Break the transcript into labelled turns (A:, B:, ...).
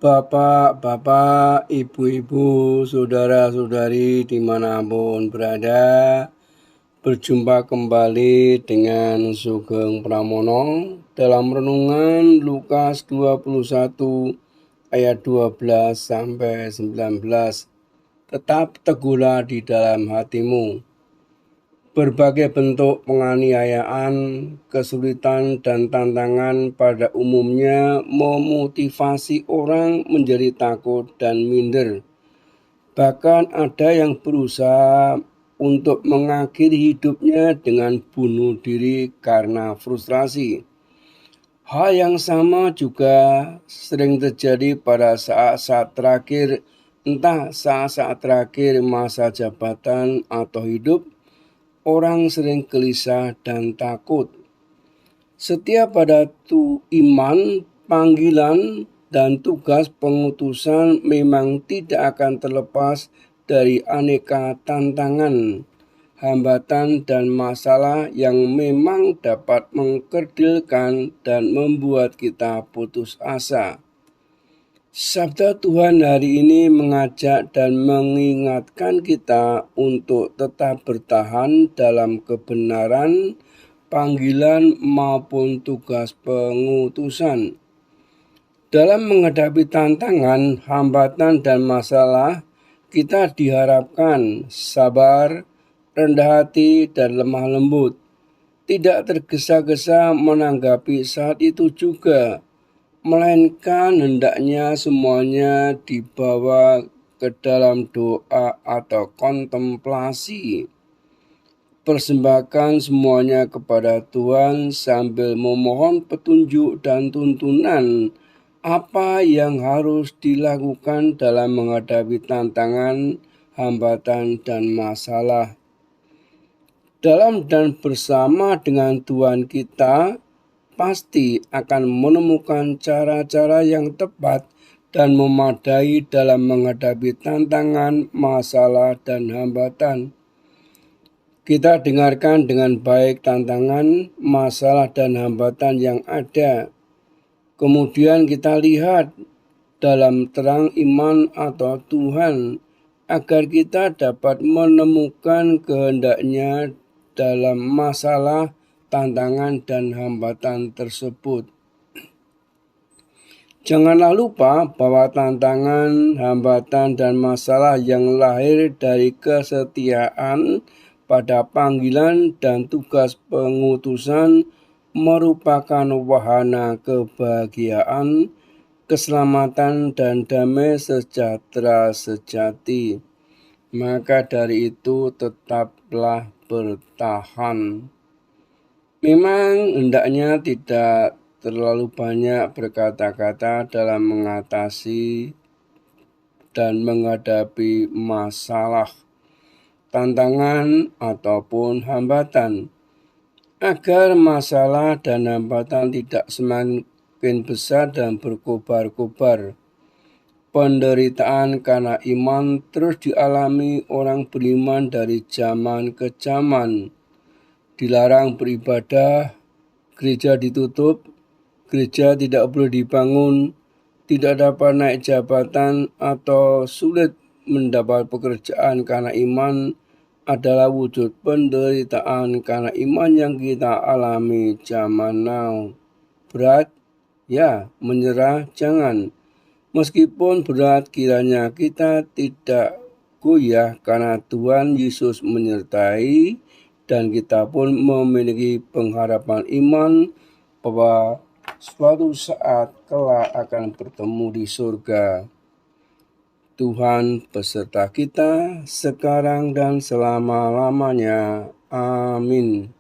A: Bapak-bapak, ibu-ibu, saudara-saudari dimanapun berada, berjumpa kembali dengan Sugeng Pramono dalam renungan Lukas 21 ayat 12 sampai 19. Tetap teguhlah di dalam hatimu. Berbagai bentuk penganiayaan, kesulitan, dan tantangan pada umumnya memotivasi orang menjadi takut dan minder. Bahkan ada yang berusaha untuk mengakhiri hidupnya dengan bunuh diri karena frustrasi. Hal yang sama juga sering terjadi pada saat-saat terakhir, entah saat-saat terakhir masa jabatan atau hidup. Orang sering gelisah dan takut. Setiap pada iman, panggilan, dan tugas pengutusan memang tidak akan terlepas dari aneka tantangan, hambatan, dan masalah yang memang dapat mengkerdilkan dan membuat kita putus asa. Sabda Tuhan hari ini mengajak dan mengingatkan kita untuk tetap bertahan dalam kebenaran, panggilan maupun tugas pengutusan. Dalam menghadapi tantangan, hambatan, dan masalah, kita diharapkan sabar, rendah hati, dan lemah lembut. Tidak tergesa-gesa menanggapi saat itu juga, melainkan hendaknya semuanya dibawa ke dalam doa atau kontemplasi. Persembahkan semuanya kepada Tuhan sambil memohon petunjuk dan tuntunan apa yang harus dilakukan dalam menghadapi tantangan, hambatan, dan masalah. Dalam dan bersama dengan Tuhan kita, pasti akan menemukan cara-cara yang tepat dan memadai dalam menghadapi tantangan, masalah, dan hambatan. Kita dengarkan dengan baik tantangan, masalah, dan hambatan yang ada. Kemudian kita lihat dalam terang iman atau Tuhan, agar kita dapat menemukan kehendaknya dalam masalah, tantangan, dan hambatan tersebut. Janganlah lupa bahwa tantangan, hambatan, dan masalah yang lahir dari kesetiaan pada panggilan dan tugas pengutusan merupakan wahana kebahagiaan, keselamatan, dan damai sejahtera sejati. Maka dari itu tetaplah bertahan. Memang hendaknya tidak terlalu banyak berkata-kata dalam mengatasi dan menghadapi masalah, tantangan, ataupun hambatan, agar masalah dan hambatan tidak semakin besar dan berkobar-kobar. Penderitaan karena iman terus dialami orang beriman dari zaman ke zaman. Dilarang beribadah, gereja ditutup, gereja tidak boleh dibangun, tidak dapat naik jabatan, atau sulit mendapat pekerjaan karena iman adalah wujud penderitaan karena iman yang kita alami zaman now. Berat? Ya, menyerah jangan. Meskipun berat, kiranya kita tidak goyah karena Tuhan Yesus menyertai, dan kita pun memiliki pengharapan iman bahwa suatu saat kelak akan bertemu di surga. Tuhan beserta kita sekarang dan selama-lamanya. Amin.